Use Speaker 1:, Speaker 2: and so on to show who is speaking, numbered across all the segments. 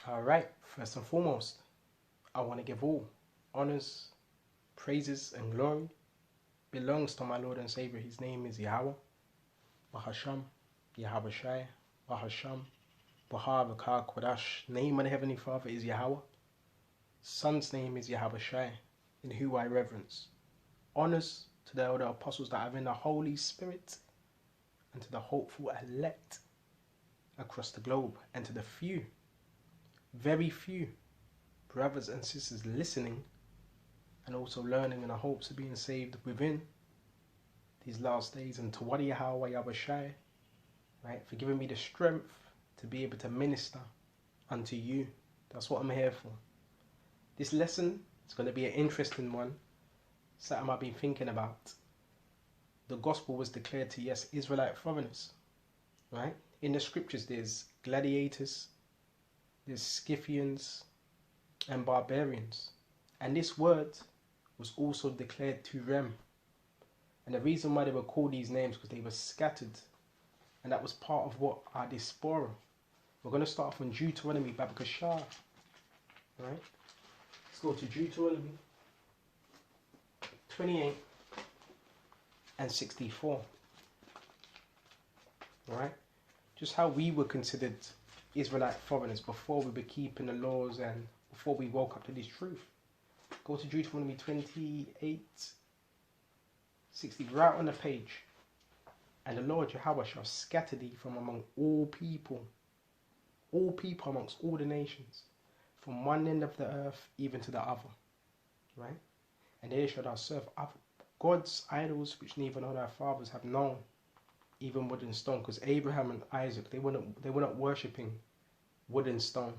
Speaker 1: Alright, first and foremost, I want to give all honors, praises, and glory belongs to my Lord and Savior. His name is Yahweh, Bahasham, Yahweh Shai, Bahasham, Bahavakar Kodash. Name of the Heavenly Father is Yahweh. Son's name is Yahweh Shai, in who I reverence. Honors to the elder apostles that have in the Holy Spirit, and to the hopeful elect across the globe, and to the few, very few, brothers and sisters listening and also learning in the hopes of being saved within these last days. And to Wadi Yahweh Yahweh Shai, right, for giving me the strength to be able to minister unto you. That's what I'm here for. This lesson is going to be an interesting one. Something I've been thinking about. The gospel was declared to, yes, Israelite foreigners, right? In the scriptures, there's gladiators, there's Scythians, and barbarians. And this word was also declared to them. And the reason why they were called these names, because they were scattered. And that was part of what our diaspora. We're going to start off on Deuteronomy, Babakashah. Right? Let's go to Deuteronomy 28 and 64. Right? Just how we were considered Israelite foreigners before we were keeping the laws and before we woke up to this truth. Go to Deuteronomy 28, 60, right on the page. And the Lord Yahweh shall scatter thee from among all people amongst all the nations, from one end of the earth even to the other. Right? And there shall thou serve other gods, idols, which neither nor thy fathers have known, even wood and stone. Because Abraham and Isaac, they were not worshipping wood and stone.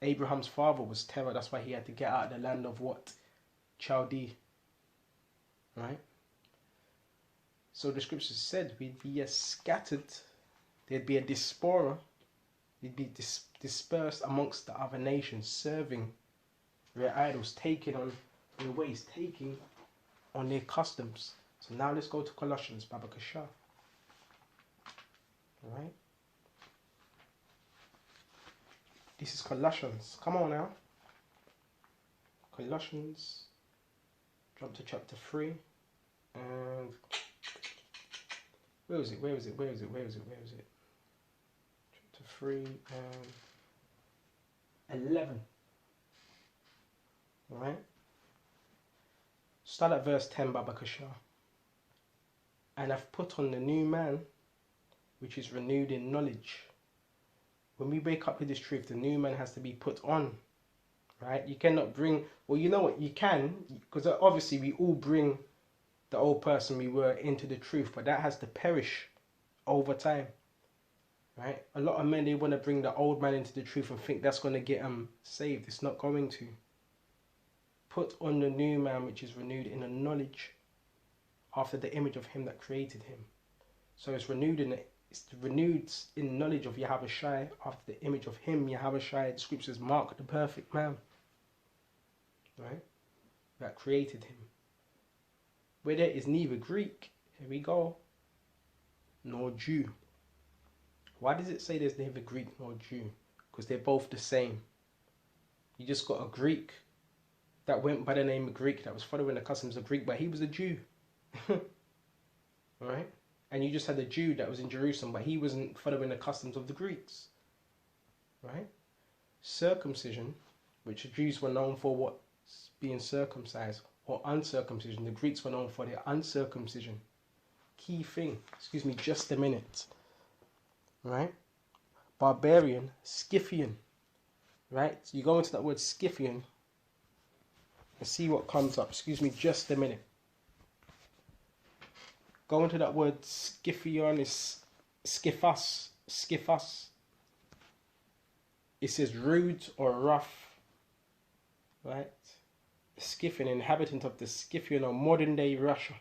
Speaker 1: Abraham's father was Terah. That's why he had to get out of the land of what? Chaldee. Right? So the scriptures said we'd be scattered. There'd be a diaspora. They'd be dispersed amongst the other nations, serving their idols, taking on their ways, taking on their customs. So now let's go to Colossians, Babakashah. Alright? This is Colossians. Come on now. Colossians. Jump to chapter 3. And where is it? Chapter 3 and 11. Alright? Start at verse 10, Babakashah. And I've put on the new man, which is renewed in knowledge. When we wake up with this truth, the new man has to be put on, right? You cannot bring, well, you know what, you can, because obviously we all bring the old person we were into the truth, but that has to perish over time, right? A lot of men, they want to bring the old man into the truth and think that's going to get them saved. It's not going to. Put on the new man, which is renewed in the knowledge after the image of him that created him. So it's renewed in knowledge of Yahweh Shai, after the image of him, Yahweh Shai. The scriptures mark the perfect man, right? That created him. Where there is neither Greek, here we go, nor Jew. Why does it say there's neither Greek nor Jew? Because they're both the same. You just got a Greek that went by the name of Greek, that was following the customs of Greek, but he was a Jew. Right? And you just had a Jew that was in Jerusalem, but he wasn't following the customs of the Greeks. Right? Circumcision, which the Jews were known for what? Being circumcised. Or uncircumcision. The Greeks were known for their uncircumcision. Key thing. Excuse me, just a minute. Right? Barbarian, Scythian. Right? So you go into that word Scythian and see what comes up. Excuse me, just a minute. Go into that word Scythian, is Scyphus. It says rude or rough. Right? Scythian, inhabitant of the Scythian or modern day Russia.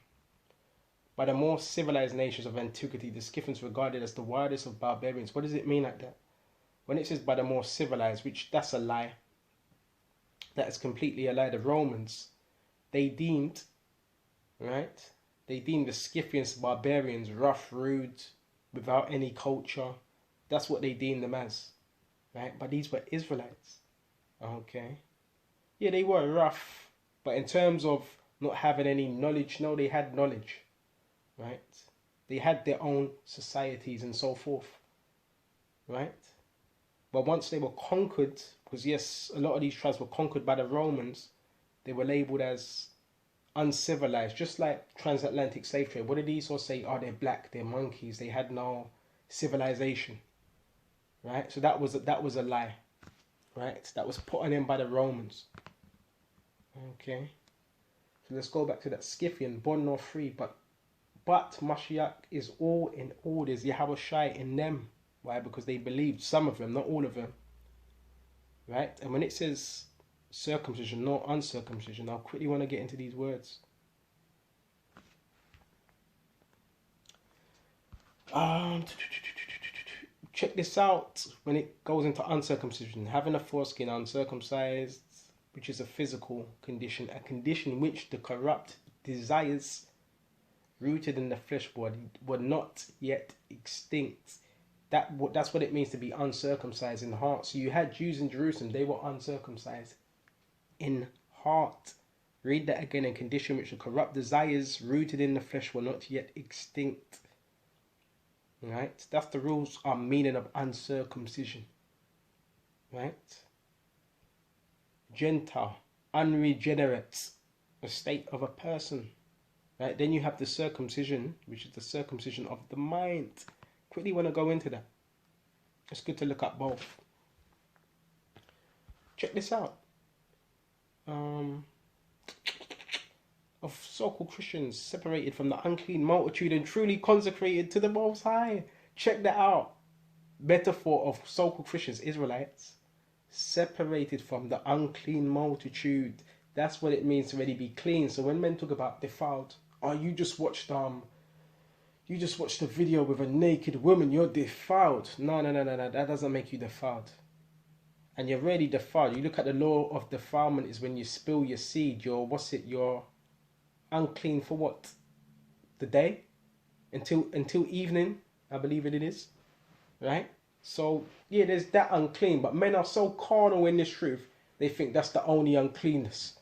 Speaker 1: By the more civilized nations of antiquity, the Scythians were regarded as the wildest of barbarians. What does it mean like that? When it says by the more civilized, which that's a lie. That is completely a lie. The Romans, they deemed, right? They deemed the Scythians barbarians, rough, rude, without any culture. That's what they deemed them as. right? But these were Israelites, okay? Yeah, they were rough, but in terms of not having any knowledge, no, they had knowledge, right? They had their own societies and so forth, right? But once they were conquered, because yes, a lot of these tribes were conquered by the Romans, they were labeled as uncivilized, just like transatlantic slave trade. What did Esau say? Oh, they're black, they're monkeys, they had no civilization, right? So that was a lie, right? That was put on them by the Romans. Okay, so let's go back to that Scythian, bond nor free, but Mashiach is all in all. There's Yahweh Shai in them. Why? Because they believed, some of them, not all of them, right? And when it says circumcision, not uncircumcision, I quickly want to get into these words. Check this out. When it goes into uncircumcision, having a foreskin uncircumcised, which is a physical condition, a condition which the corrupt desires rooted in the flesh body were not yet extinct. That's what it means to be uncircumcised in heart. So you had Jews in Jerusalem, they were uncircumcised in heart. Read that again. A condition which the corrupt desires rooted in the flesh were not yet extinct. Right? That's the rules or meaning of uncircumcision. Right? Gentile, unregenerate, a state of a person. Right? Then you have the circumcision, which is the circumcision of the mind. Quickly want to go into that. It's good to look up both. Check this out. Of so-called Christians separated from the unclean multitude and truly consecrated to the Most High. Check that out. Metaphor of so-called Christians, Israelites, separated from the unclean multitude. That's what it means to really be clean. So when men talk about defiled, oh, you just watched a video with a naked woman, you're defiled. No, that doesn't make you defiled. And you're already defiled. You look at the law of defilement is when you spill your seed, you're unclean for what? The day? Until evening, I believe it is. Right? So, yeah, there's that unclean. But men are so carnal in this truth, they think that's the only uncleanness.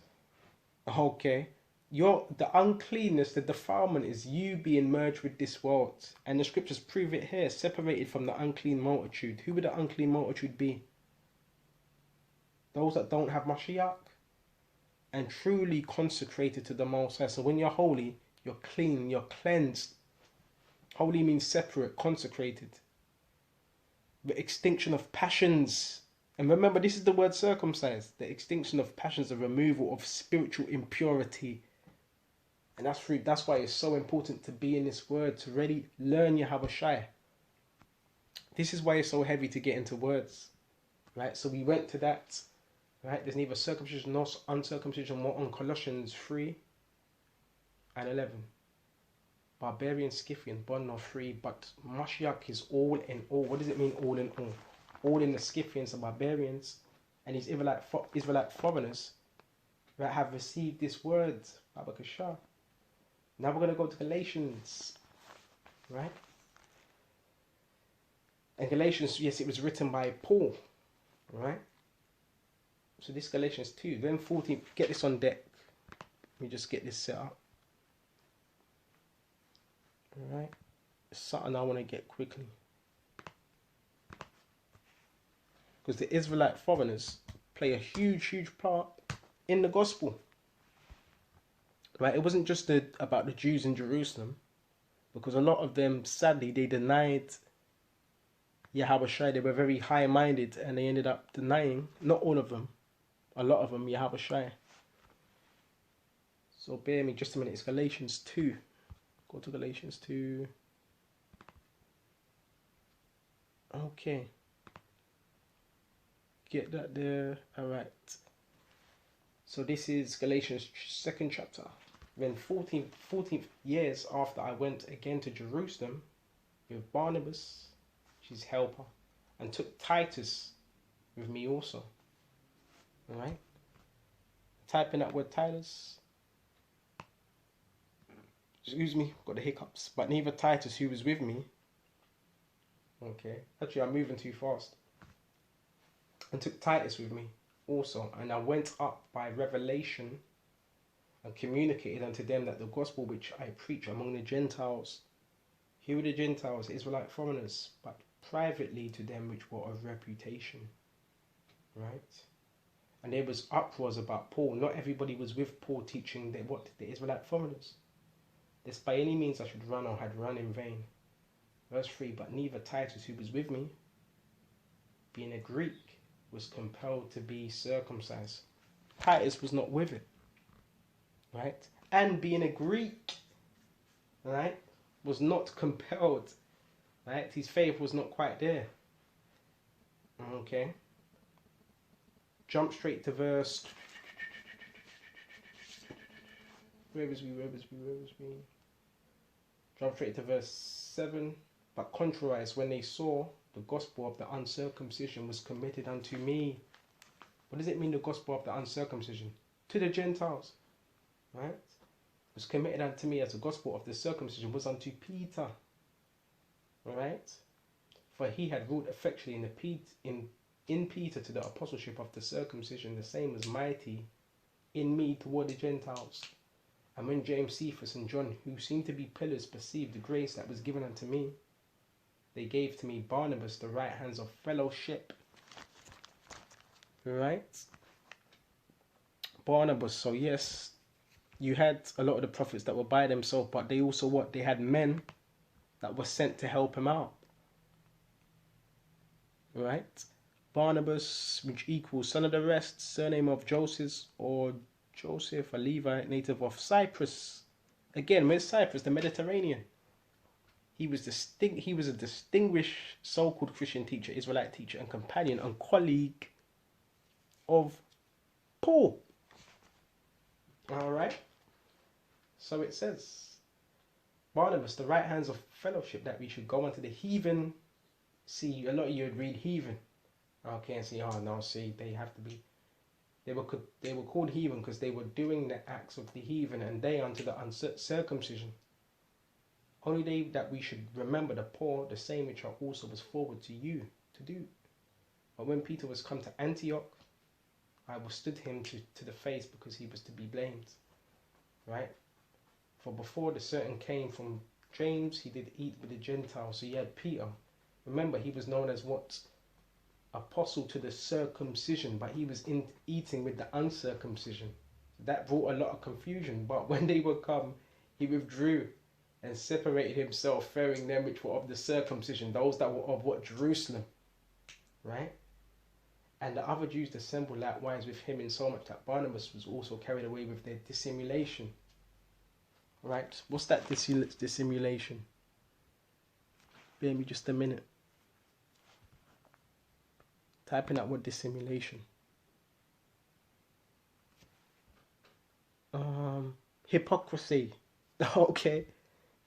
Speaker 1: Okay? The uncleanness, the defilement is you being merged with this world. And the scriptures prove it here, separated from the unclean multitude. Who would the unclean multitude be? Those that don't have Mashiach and truly consecrated to the Most High. So when you're holy, you're clean, you're cleansed. Holy means separate, consecrated. The extinction of passions. And remember, this is the word circumcised. The extinction of passions, the removal of spiritual impurity. And that's why it's so important to be in this word, to really learn Yahweh Shai. This is why it's so heavy to get into words. Right? So we went to that. Right? There's neither circumcision nor uncircumcision, more on Colossians 3 and 11. Barbarian, Scythian, bond nor free, but Mashiach is all in all. What does it mean, all in all? All in the Scythians and barbarians and these Israelite foreigners that have received this word, Babakashah. Now we're going to go to Galatians, right? And Galatians, yes, it was written by Paul, right? So this Galatians 2, then 14, get this on deck. Let me just get this set up. Alright, it's something I want to get quickly. Because the Israelite foreigners play a huge part in the gospel. Right, it wasn't just about the Jews in Jerusalem. Because a lot of them, sadly, they denied Yahweh Shai. They were very high-minded and they ended up denying, not all of them, a lot of them, Yahweh Shai. So bear me just a minute. It's Galatians 2. Go to Galatians 2. Okay. Get that there. Alright. So this is Galatians 2nd chapter. Then 14th years after I went again to Jerusalem with Barnabas, his helper, and took Titus with me also. Alright. Typing that word Titus. Excuse me, got the hiccups. But neither Titus, who was with me. Okay. Actually, I'm moving too fast. and took Titus with me also. And I went up by revelation and communicated unto them that the gospel which I preach among the Gentiles, here were the Gentiles, Israelite foreigners, but privately to them which were of reputation. Right? And there was uproars about Paul. Not everybody was with Paul teaching the Israelite foreigners. Lest by any means I should run or had run in vain. Verse 3, but neither Titus, who was with me, being a Greek, was compelled to be circumcised. Titus was not with it. Right? And being a Greek, right, was not compelled. Right? His faith was not quite there. Okay. Jump straight to verse. Where was we? Jump straight to verse 7. But contrariwise, when they saw the gospel of the uncircumcision was committed unto me. What does it mean, the gospel of the uncircumcision? To the Gentiles. Right? Was committed unto me as the gospel of the circumcision was unto Peter. Right? For he had ruled effectually in Peter to the apostleship of the circumcision, the same was mighty in me toward the Gentiles. And when James, Cephas, and John, who seemed to be pillars, perceived the grace that was given unto me, they gave to me Barnabas the right hands of fellowship. Right? Barnabas, so yes, you had a lot of the prophets that were by themselves, but they also what? They had men that were sent to help him out. Right? Barnabas, which equals son of the rest, surname of Joseph, or Joseph, a Levite, native of Cyprus. Again, where's Cyprus? The Mediterranean. He was a distinguished so-called Christian teacher, Israelite teacher, and companion and colleague of Paul. All right. So it says, Barnabas, the right hands of fellowship, that we should go unto the heathen. See, a lot of you would read heathen. Okay, and see, oh no, see, they have to be. They were called heathen because they were doing the acts of the heathen, and they unto the uncircumcision. Only they that we should remember the poor, the same which are also was forward to you to do. But when Peter was come to Antioch, I withstood him to the face, because he was to be blamed. Right? For before the certain came from James, he did eat with the Gentiles. So he had Peter. Remember, he was known as what? Apostle to the circumcision, but he was eating with the uncircumcision. That brought a lot of confusion. But when they were come, he withdrew and separated himself, fearing them which were of the circumcision, those that were of what? Jerusalem. Right? And the other Jews assembled likewise with him, in so much that Barnabas was also carried away with their dissimulation. Right? What's that dissimulation? Bear me just a minute. Typing out what dissimulation. Hypocrisy. Okay.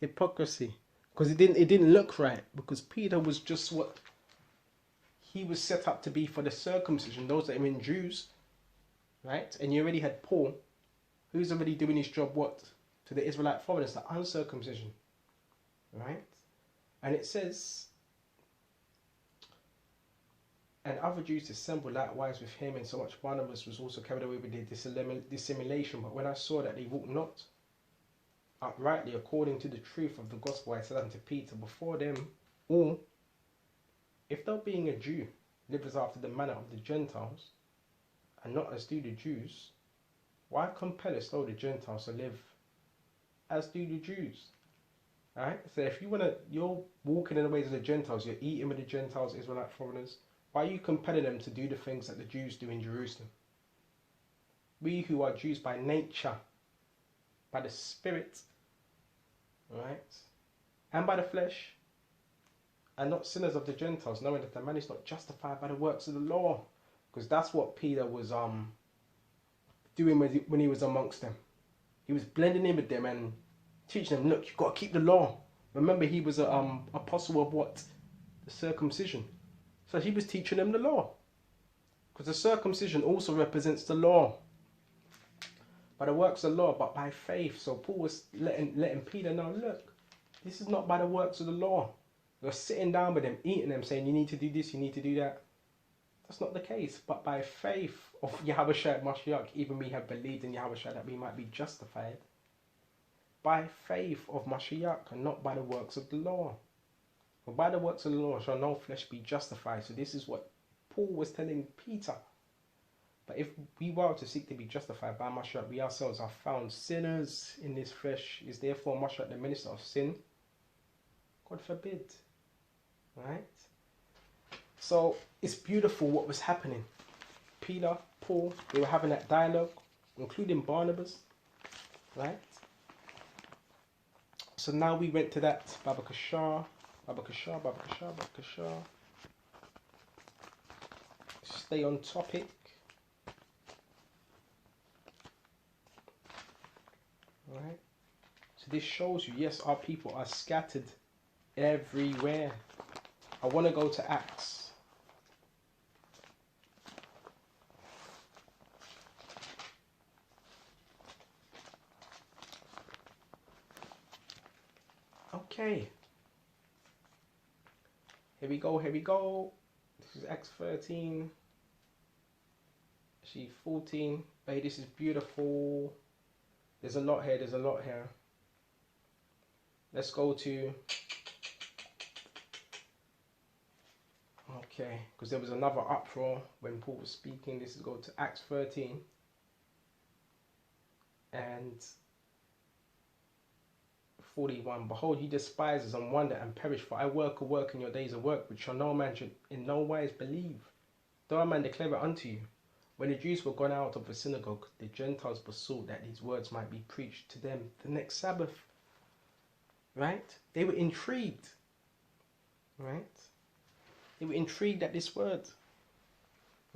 Speaker 1: Hypocrisy. Because it didn't look right. Because Peter was just what? He was set up to be for the circumcision, those that are in Jews. Right? And you already had Paul, who's already doing his job what? To the Israelite foreigners, the uncircumcision. Right? And it says, and other Jews assembled likewise with him, and so much Barnabas was also carried away with their dissimulation. But when I saw that they walked not uprightly according to the truth of the gospel, I said unto Peter before them all, if thou being a Jew livest after the manner of the Gentiles, and not as do the Jews, why compellest thou the Gentiles to live as do the Jews? Alright, so if you're walking in the ways of the Gentiles, you're eating with the Gentiles, Israelite foreigners, why are you compelling them to do the things that the Jews do in Jerusalem? We who are Jews by nature, by the Spirit, right, and by the flesh, are not sinners of the Gentiles, knowing that the man is not justified by the works of the law. Because that's what Peter was doing when he was amongst them. He was blending in with them and teaching them, look, you've got to keep the law. Remember, he was an apostle of what? The circumcision. So he was teaching them the law. Because the circumcision also represents the law. By the works of the law, but by faith. So Paul was letting Peter know, look, this is not by the works of the law. They're sitting down with them, eating them, saying, you need to do this, you need to do that. That's not the case. But by faith of Yahushua Mashiach, even we have believed in Yahushua that we might be justified. By faith of Mashiach and not by the works of the law. For by the works of the law shall no flesh be justified. So this is what Paul was telling Peter. But if we were to seek to be justified by Mashiach, we ourselves are found sinners in this flesh. Is therefore Mashiach the minister of sin? God forbid. Right? So it's beautiful what was happening. Peter, Paul, they were having that dialogue, including Barnabas. Right? So now we went to that Babakashah. Stay on topic. Right? So this shows you, yes, our people are scattered everywhere. I want to go to Acts. Okay. Here we go. This is Acts 13. Actually 14. Hey, this is beautiful. There's a lot here. Let's go to... Okay, because there was another uproar when Paul was speaking. This is go to Acts 13. And 41. Behold, ye despisers and wonder and perish, for I work a work in your days of work, which shall no man should in no wise believe. Though a man declare it unto you. When the Jews were gone out of the synagogue, the Gentiles besought that these words might be preached to them the next Sabbath. Right? They were intrigued. Right? They were intrigued at this word.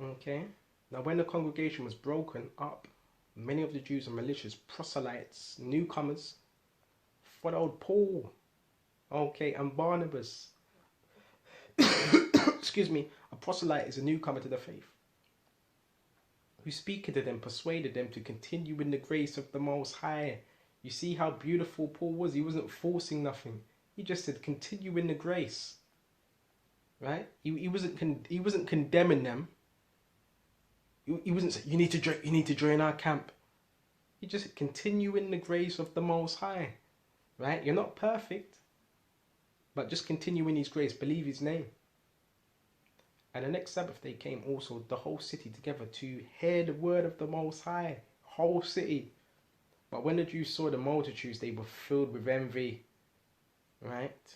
Speaker 1: Okay? Now when the congregation was broken up, many of the Jews and malicious proselytes, newcomers, followed Paul, okay, and Barnabas. Excuse me, a proselyte is a newcomer to the faith, who speaking to them persuaded them to continue in the grace of the Most High. You see how beautiful Paul was? He wasn't forcing nothing. He just said, continue in the grace. Right? He wasn't condemning them. He wasn't saying, you need to join our camp. He just said, continue in the grace of the Most High. Right? You're not perfect, but just continue in his grace. Believe his name. And the next Sabbath they came also the whole city together to hear the word of the Most High. Whole city. But when the Jews saw the multitudes, they were filled with envy. Right?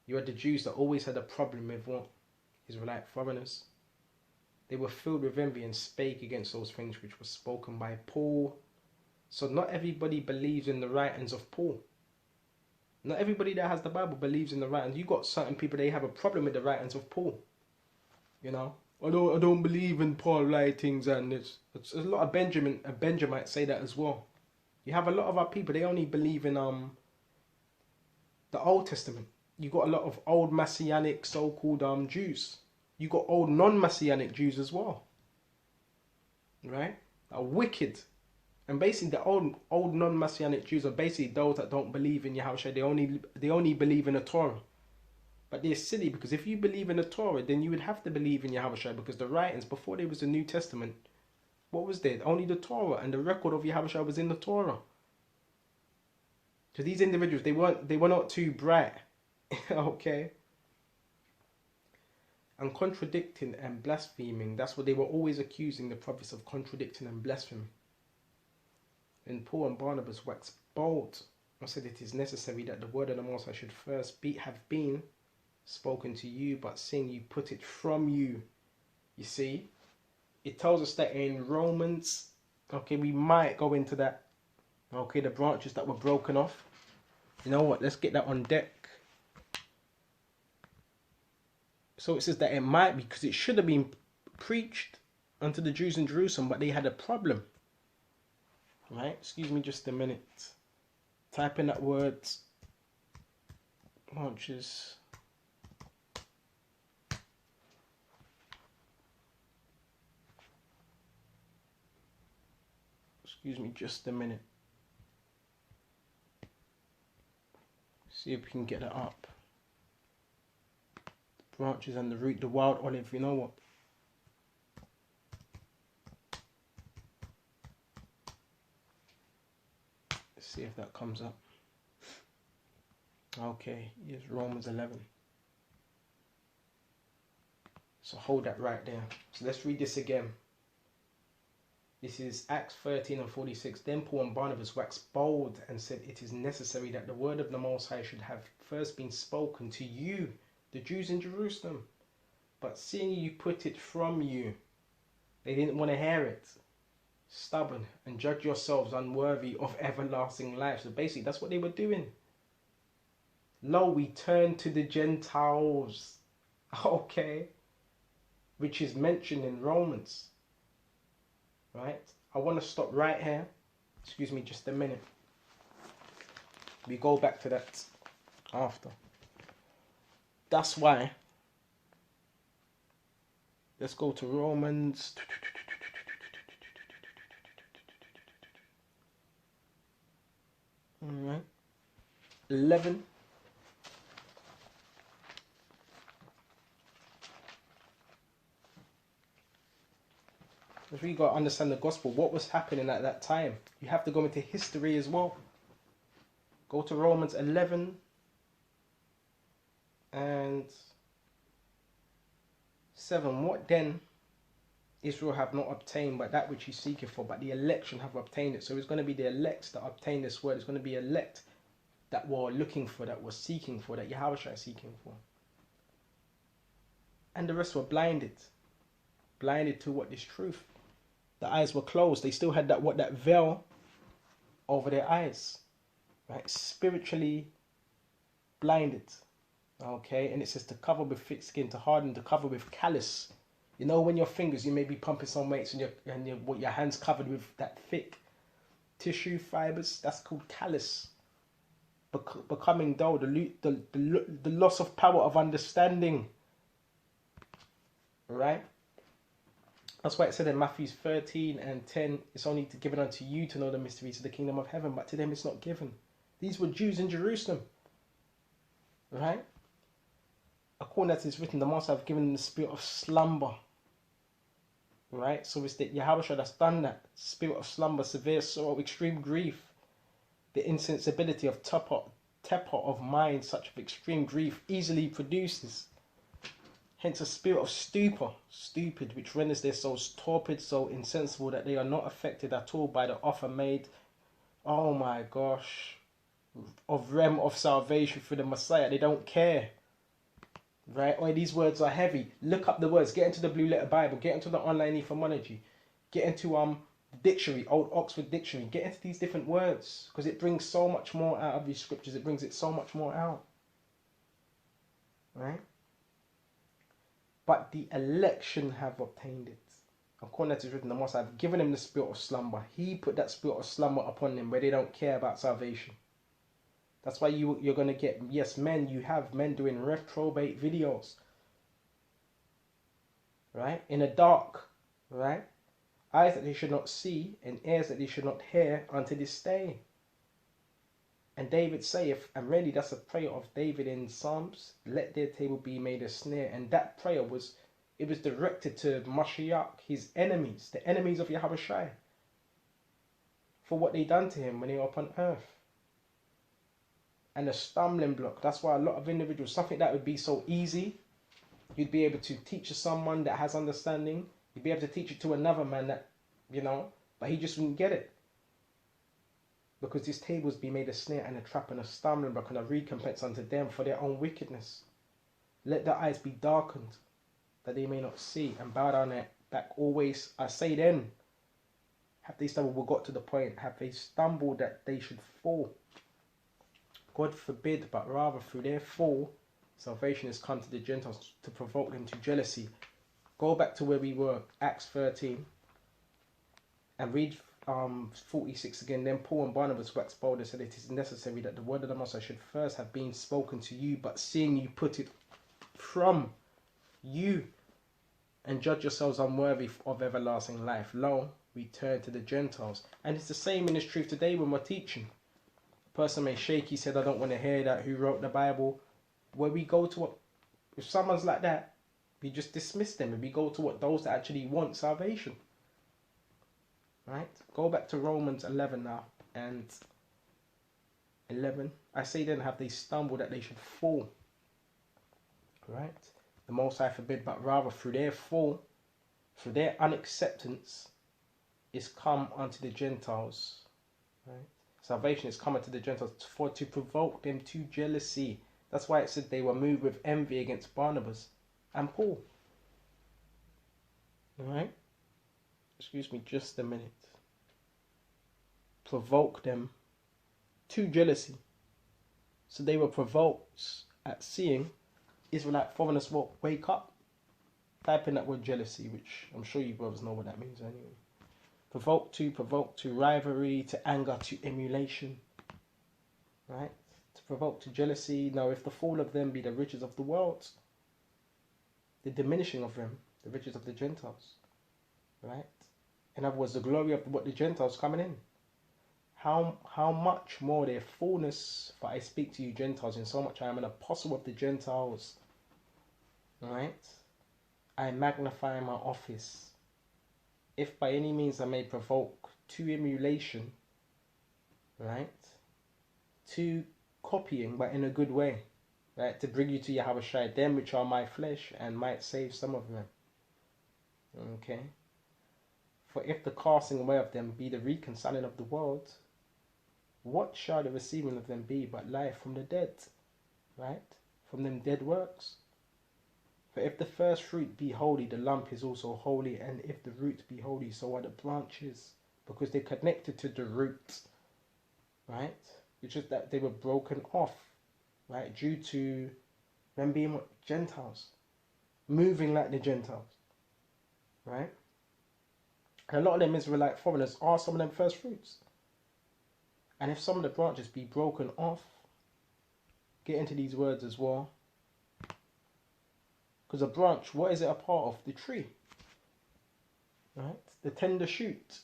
Speaker 1: You had the Jews that always had a problem with what? Israelite foreigners. They were filled with envy and spake against those things which were spoken by Paul. So not everybody believes in the writings of Paul. Not everybody that has the Bible believes in the writings. You got certain people, they have a problem with the writings of Paul. You know, I don't believe in Paul writings, and it's a lot of Benjamites say that as well. You have a lot of our people, they only believe in the Old Testament. You got a lot of old Messianic so-called Jews. You got old non-Messianic Jews as well. Right? Are wicked. And basically the old non-Messianic Jews are basically those that don't believe in Yahushua. They only believe in the Torah. But they're silly, because if you believe in the Torah, then you would have to believe in Yahushua, because the writings before there was the New Testament, what was there? Only the Torah, and the record of Yahushua was in the Torah. So these individuals, they were not too bright. Okay? And contradicting and blaspheming, that's what they were always accusing the prophets of, contradicting and blaspheming. And Paul and Barnabas waxed bold and said it is necessary that the word of the Most High should first have been spoken to you, but seeing you put it from you. You see, it tells us that in Romans, okay, we might go into that, okay, the branches that were broken off. You know what, let's get that on deck. So it says that it might be, because it should have been preached unto the Jews in Jerusalem, but they had a problem. Right, excuse me just a minute. Type in that word, branches. Excuse me just a minute. See if we can get that up. The branches and the root, the wild olive, you know what? See if that comes up. Okay, here's Romans 11. So hold that right there. So let's read this again. This is Acts 13 and 46. Then Paul and Barnabas waxed bold and said, it is necessary that the word of the Most High should have first been spoken to you, the Jews in Jerusalem. But seeing you put it from you, they didn't want to hear it. Stubborn, and judge yourselves unworthy of everlasting life. So basically, that's what they were doing. Lo, we turn to the Gentiles. Okay. Which is mentioned in Romans. Right? I want to stop right here. Excuse me just a minute. We go back to that after. That's why. Let's go to Romans. All right. 11. Because we got to understand the gospel. What was happening at that time? You have to go into history as well. Go to Romans 11 and 7. What then Israel have not obtained, but that which he seeketh for, but the election have obtained it. So it's going to be the elect that obtain this word. It's going to be elect that were looking for, that were seeking for, that Yahweh is seeking for. And the rest were blinded. Blinded to what is truth. The eyes were closed. They still had that veil over their eyes. Right? Spiritually blinded. Okay, and it says to cover with thick skin, to harden, to cover with callus. You know, when your fingers, you may be pumping some weights and your hands covered with that thick tissue fibers. That's called callus. Becoming dull, the loss of power of understanding. Right? That's why it said in Matthew 13 and 10, it's only given unto you to know the mysteries of the kingdom of heaven, but to them it's not given. These were Jews in Jerusalem. Right? According as it's written, the Master have given them the spirit of slumber. Right? So it's that Yahweh that's done that. Spirit of slumber, severe sorrow, extreme grief. The insensibility of temper of mind, such of extreme grief, easily produces. Hence a spirit of stupid, which renders their souls torpid, so insensible that they are not affected at all by the offer made, oh my gosh, of realm of salvation through the Messiah. They don't care. Right? Or these words are heavy. Look up the words. Get into the Blue Letter Bible. Get into the online etymology. Get into dictionary, Old Oxford Dictionary. Get into these different words, because it brings so much more out of these scriptures. It brings it so much more out. Right? But the election have obtained it. According to it is written, the Most High have given them the spirit of slumber. He put that spirit of slumber upon them where they don't care about salvation. That's why you're going to get, yes, men, you have men doing reprobate videos. Right? In the dark. Right? Eyes that they should not see and ears that they should not hear unto this day. And David saith, and really that's a prayer of David in Psalms, let their table be made a snare. And that prayer was directed to Mashiach, his enemies, the enemies of Yahweh Shai, for what they done to him when they were upon earth. And a stumbling block. That's why a lot of individuals, something that would be so easy, you'd be able to teach to someone that has understanding, you'd be able to teach it to another man that, but he just wouldn't get it. Because these tables be made a snare and a trap and a stumbling block and a recompense unto them for their own wickedness. Let their eyes be darkened, that they may not see, and bow down their back always. I say then, have they stumbled, we got to the point, have they stumbled that they should fall? God forbid, but rather through their fall, salvation has come to the Gentiles to provoke them to jealousy. Go back to where we were, Acts 13, and read 46 again. Then Paul and Barnabas waxed bold and said, it is necessary that the word of the Master should first have been spoken to you, but seeing you put it from you, and judge yourselves unworthy of everlasting life, lo, we turn to the Gentiles. And it's the same in this truth today when we're teaching. A person may shake, he said, I don't want to hear that, who wrote the Bible. Where we go to what, if someone's like that, we just dismiss them, and we go to what those that actually want salvation. Right? Go back to Romans 11 now, and 11. I say then have they stumbled that they should fall. Right? The Most High forbid, but rather through their fall, through their unacceptance, is come unto the Gentiles. Right? Salvation is come unto the Gentiles for to provoke them to jealousy. That's why it said they were moved with envy against Barnabas and Paul. Alright? Excuse me just a minute. Provoke them to jealousy. So they were provoked at seeing Israelite foreigners wake up. Type in that word jealousy, which I'm sure you brothers know what that means anyway. Provoke to rivalry, to anger, to emulation. Right? To provoke to jealousy. Now if the fall of them be the riches of the world, the diminishing of them, the riches of the Gentiles. Right? In other words, the glory of what the Gentiles coming in. How much more their fullness, for I speak to you Gentiles, in so much I am an apostle of the Gentiles. Right? I magnify my office. If by any means I may provoke to emulation, right? To copying, but in a good way, right? To bring you to Yahushua, them which are my flesh, and might save some of them. Okay? For if the casting away of them be the reconciling of the world, what shall the receiving of them be but life from the dead? Right? From them dead works. For if the first fruit be holy, the lump is also holy, and if the root be holy, so are the branches, because they're connected to the root, right? It's just that they were broken off, right? Due to them being what? Gentiles, moving like the Gentiles, right? And a lot of them Israelite foreigners are some of them first fruits. And if some of the branches be broken off, get into these words as well. Because a branch, what is it a part of? The tree. Right? The tender shoot.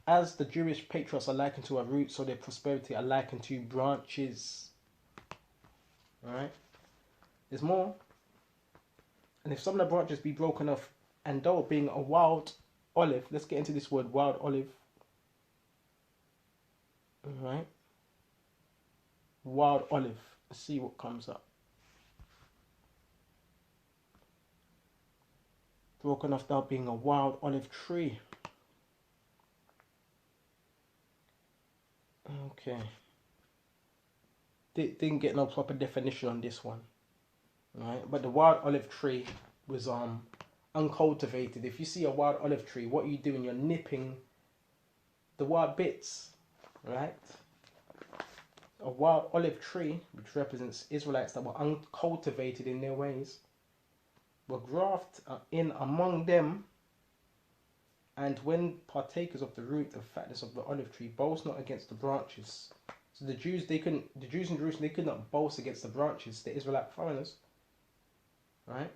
Speaker 1: As the Jewish patriarchs are likened to a root, so their prosperity are likened to branches. Alright? There's more. And if some of the branches be broken off, and though being a wild olive, let's get into this word, wild olive. Alright? Wild olive. Let's see what comes up. Broken off thou being a wild olive tree. Okay. Didn't get no proper definition on this one. Right? But the wild olive tree was uncultivated. If you see a wild olive tree, what are you doing? You're nipping the wild bits. Right? A wild olive tree, which represents Israelites that were uncultivated in their ways, were grafted in among them, and when partakers of the root of fatness of the olive tree, boast not against the branches. So the Jews in Jerusalem, they could not boast against the branches, the Israelite foreigners, right?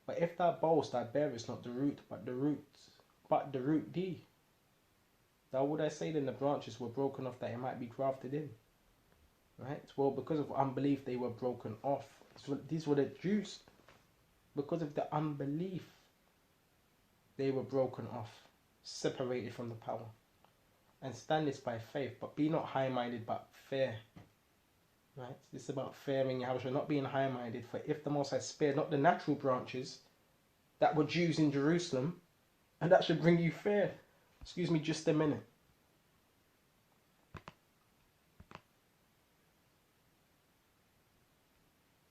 Speaker 1: But if thou boast, thou bearest not the root, but the root thee. Thou would I say then the branches were broken off that it might be grafted in, right? Well, because of unbelief, they were broken off. So these were the Jews. Because of the unbelief, they were broken off, separated from the power. And stand this by faith, but be not high-minded, but fair. Right? This is about fairing Yahushua, not being high-minded. For if the Most High spared not the natural branches that were Jews in Jerusalem, and that should bring you fair. Excuse me just a minute.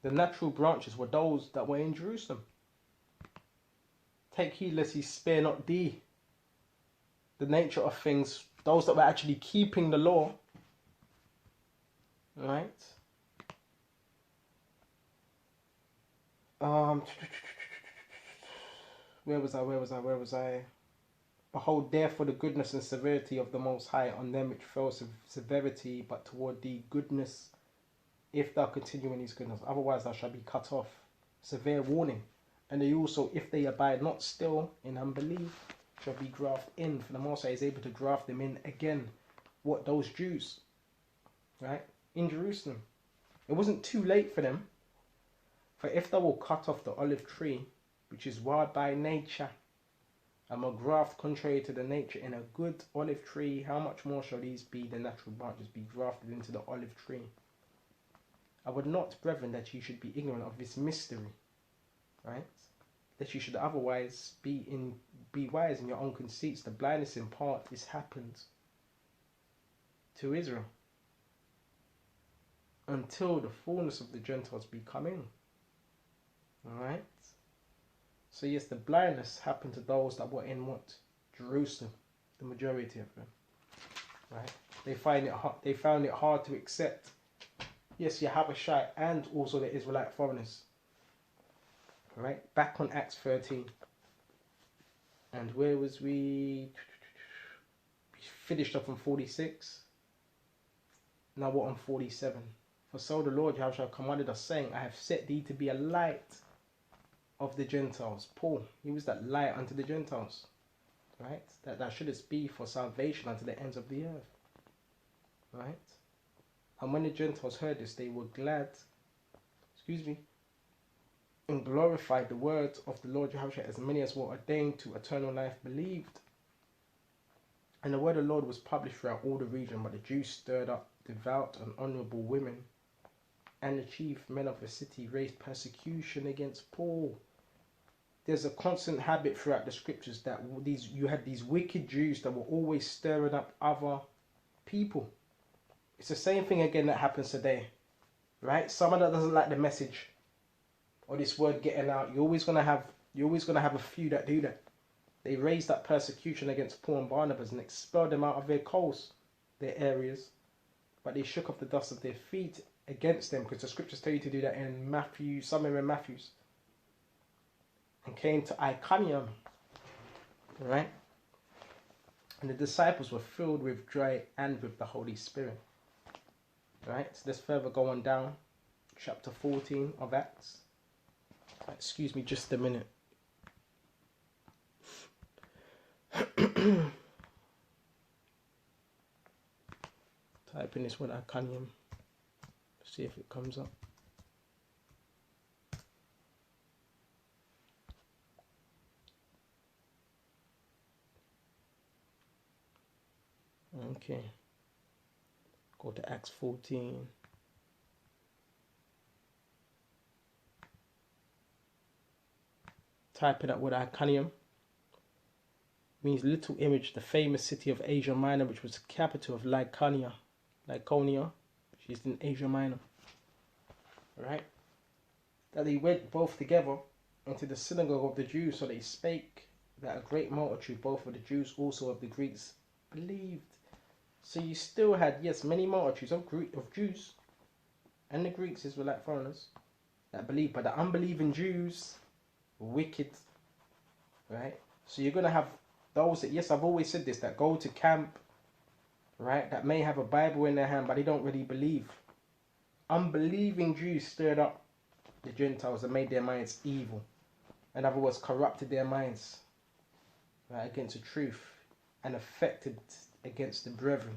Speaker 1: The natural branches were those that were in Jerusalem. Take heed lest he spare not thee. The nature of things, those that were actually keeping the law. Right? Where was I? Behold, therefore, the goodness and severity of the Most High on them which fell severity, but toward thee goodness, if thou continue in his goodness. Otherwise thou shalt be cut off. Severe warning. And they also, if they abide not still in unbelief, shall be grafted in. For the Most High is able to graft them in again. What? Those Jews. Right? In Jerusalem. It wasn't too late for them. For if thou wilt cut off the olive tree, which is wild by nature, I'm a graft contrary to the nature in a good olive tree. How much more shall these be, the natural branches, be grafted into the olive tree? I would not, brethren, that you should be ignorant of this mystery, right? That you should otherwise be wise in your own conceits. The blindness in part is happened to Israel until the fullness of the Gentiles be come in. Alright? So yes, the blindness happened to those that were in what? Jerusalem, the majority of them. Right? They found it hard to accept. Yes, Yahushua and also the Israelite foreigners. Alright? Back on Acts 13. And where was we? We finished up on 46. Now we're on 47. For so the Lord Yahushua commanded us, saying, I have set thee to be a light of the Gentiles. Paul, he was that light unto the Gentiles. Right? That thou shouldest be for salvation unto the ends of the earth. Right? And when the Gentiles heard this, they were glad, and glorified the word of the Lord Yahushua. As many as were ordained to eternal life believed. And the word of the Lord was published throughout all the region, but the Jews stirred up devout and honourable women, and the chief men of the city raised persecution against Paul. There's a constant habit throughout the scriptures that you had these wicked Jews that were always stirring up other people. It's the same thing again that happens today, right? Someone that doesn't like the message or this word getting out, you're always gonna have a few that do that. They raised up persecution against Paul and Barnabas and expelled them out of their coasts, their areas, but they shook off the dust of their feet against them, because the scriptures tell you to do that in Matthew, somewhere in Matthew's, and came to Iconium, right? And the disciples were filled with joy and with the Holy Spirit, right? So let's further go on down, chapter 14 of Acts. Excuse me just a minute. Type in this word Iconium. See if it comes up. Okay. Go to Acts 14. Type in that word Iconium. Means little image, the famous city of Asia Minor, which was the capital of Lycaonia, which is in Asia Minor. Right? That they went both together into the synagogue of the Jews, so they spake that a great multitude, both of the Jews, also of the Greeks, believed. So you still had, yes, many multitudes of Jews and the Greeks, Israelite foreigners, that believed, but the unbelieving Jews were wicked. Right? So you're going to have those that, yes, I've always said this, that go to camp, right, that may have a Bible in their hand, but they don't really believe. Unbelieving Jews stirred up the Gentiles and made their minds evil. In other words, corrupted their minds, right, against the truth, and affected against the brethren.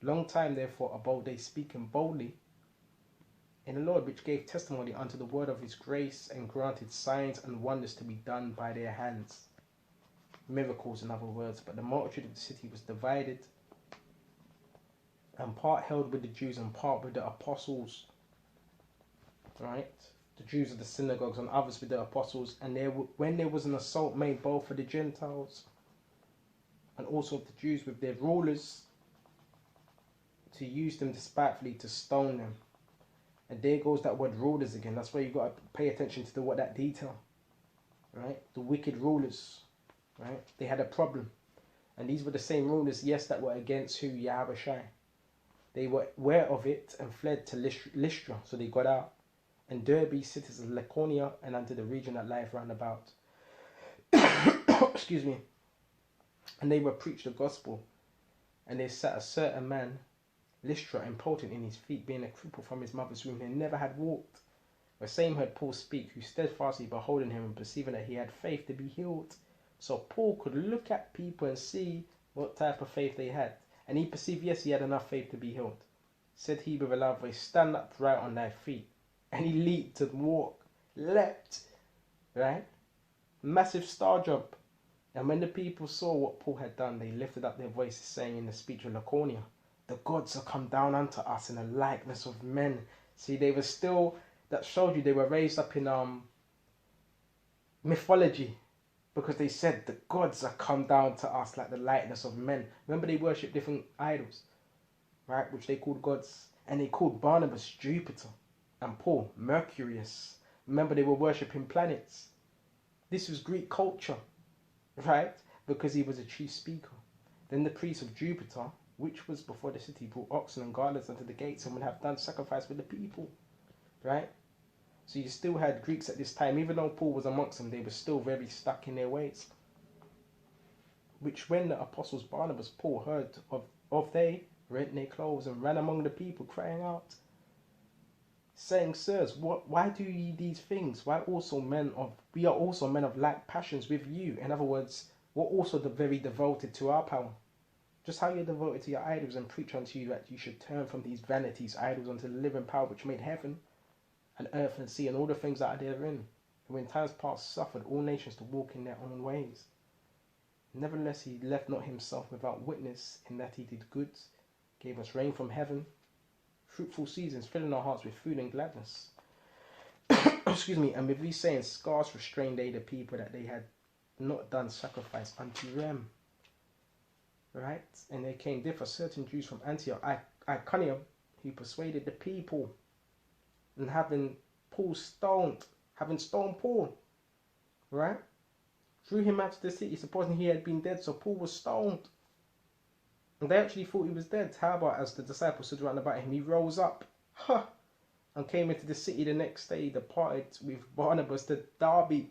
Speaker 1: Long time, therefore, abode they, speaking boldly in the Lord, which gave testimony unto the word of his grace, and granted signs and wonders to be done by their hands. Miracles, in other words. But the multitude of the city was divided, and part held with the Jews and part with the apostles. Right? The Jews of the synagogues and others with the apostles. And when there was an assault made both for the Gentiles and also of the Jews with their rulers, to use them despitefully to stone them. And there goes that word rulers again. That's why you've got to pay attention to that detail. Right? The wicked rulers. Right? They had a problem. And these were the same rulers, yes, that were against who? Yahushua. They were aware of it and fled to Lystra. So they got out. And Derbe, cities of Laconia, and unto the region that lieth round about. Excuse me. And they were preached the gospel. And there sat a certain man, Lystra, impotent in his feet, being a cripple from his mother's womb, and never had walked. The same heard Paul speak, who steadfastly beholding him and perceiving that he had faith to be healed. So Paul could look at people and see what type of faith they had. And he perceived, yes, he had enough faith to be healed. Said he with a loud voice, stand upright on thy feet. And he leaped and walked, leapt, right? Massive star jump. And when the people saw what Paul had done, they lifted up their voices, saying in the speech of Laconia, the gods are come down unto us in the likeness of men. See, they were still, that showed you they were raised up in mythology, because they said the gods are come down to us like the likeness of men. Remember, they worshipped different idols, right, which they called gods. And they called Barnabas Jupiter and Paul Mercurius. Remember, they were worshipping planets. This was Greek culture, right? Because he was a chief speaker. Then the priest of Jupiter, which was before the city, brought oxen and garlands unto the gates and would have done sacrifice with the people, right? So you still had Greeks at this time. Even though Paul was amongst them, they were still very stuck in their ways. Which when the apostles Barnabas, Paul heard of they rent their clothes and ran among the people, crying out, saying, Sirs, why do ye these things? Why also we are also men of like passions with you. In other words, we're also very devoted to our power. Just how you're devoted to your idols, and preach unto you that you should turn from these vanities, idols, unto the living power which made heaven and earth and sea and all the things that are therein, who in times past suffered all nations to walk in their own ways. Nevertheless, he left not himself without witness, in that he did good, gave us rain from heaven, fruitful seasons, filling our hearts with food and gladness. Excuse me. And with these sayings, scarce restrained they the people, that they had not done sacrifice unto them. Right? And there came differ certain Jews from Antioch, Iconium, who persuaded the people, and having stoned Paul, right, threw him out of the city, supposing he had been dead. So Paul was stoned, and they actually thought he was dead. How about, as the disciples stood round about him, he rose up, and came into the city the next day, departed with Barnabas to Derbe.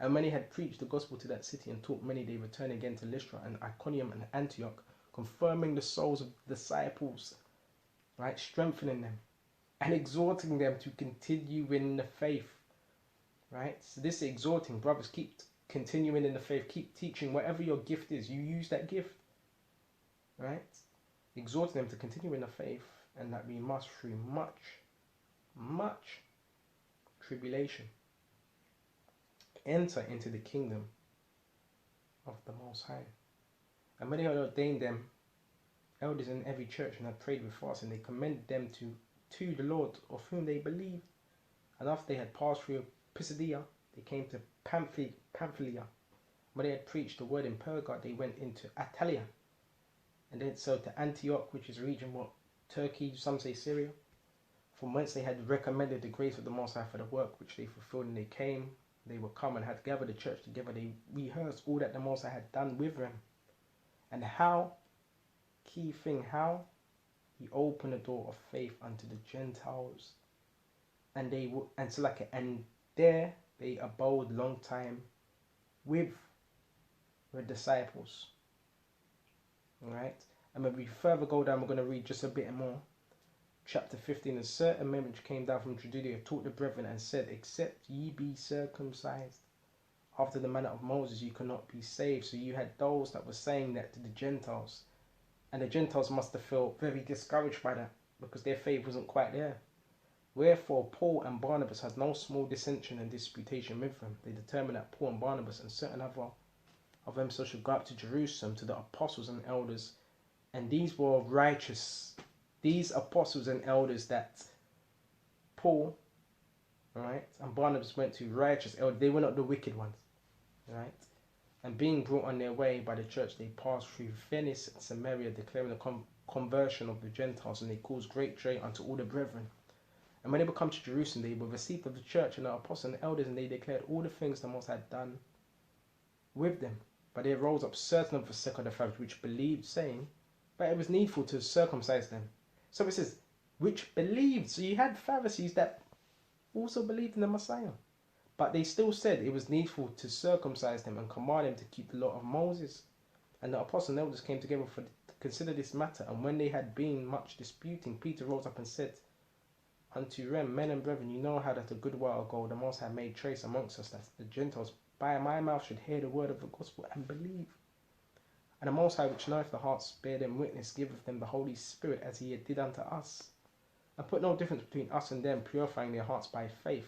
Speaker 1: And when he had preached the gospel to that city and taught many, they returned again to Lystra and Iconium and Antioch, confirming the souls of the disciples, right, strengthening them and exhorting them to continue in the faith, right? So this exhorting, brothers, keep continuing in the faith, keep teaching. Whatever your gift is, you use that gift, right? Exhorting them to continue in the faith, and that we must, through much tribulation, enter into the kingdom of the Most High. And when they had ordained them elders in every church, and had prayed with fasting, they commended them to the Lord, of whom they believed. And after they had passed through Pisidia, they came to Pamphylia. When they had preached the word in Perga, they went into Attalia, and then so to Antioch, which is a region, Turkey, some say Syria, from whence they had recommended the grace of the Most High for the work which they fulfilled. And they were come and had gathered the church together. They rehearsed all that the Most High had done with them, and how, key thing, how he opened the door of faith unto the Gentiles, and there they abode long time with the disciples. All right, and when we further go down, we're going to read just a bit more. Chapter 15, and certain men which came down from Judea taught the brethren and said, except ye be circumcised after the manner of Moses, you cannot be saved. So you had those that were saying that to the Gentiles, and the Gentiles must have felt very discouraged by that, because their faith wasn't quite there. Wherefore Paul and Barnabas had no small dissension and disputation with them. They determined that Paul and Barnabas and certain other of them so should go up to Jerusalem to the apostles and elders. And these were righteous. These apostles and elders that Paul, right, and Barnabas went to, righteous elders. They were not the wicked ones, right? And being brought on their way by the church, they passed through Venice and Samaria, declaring the conversion of the Gentiles, and they caused great joy unto all the brethren. And when they were come to Jerusalem, they were received of the church and the apostles and the elders, and they declared all the things the Most had done with them. But there rose up certain of the sect of the Pharisees which believed, saying, but it was needful to circumcise them. So it says, which believed. So you had Pharisees that also believed in the Messiah, but they still said it was needful to circumcise them and command them to keep the law of Moses. And the apostles and elders came together to consider this matter. And when they had been much disputing, Peter rose up and said unto them, men and brethren, you know how that a good while ago the Most High made choice amongst us, that the Gentiles by my mouth should hear the word of the gospel and believe. And the Most High, which knoweth the hearts, bear them witness, giveth them the Holy Spirit, as he did unto us, and put no difference between us and them, purifying their hearts by faith.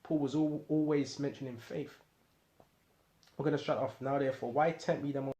Speaker 1: Paul was always mentioning faith, We're going to start off now, therefore. Why tempt me the most?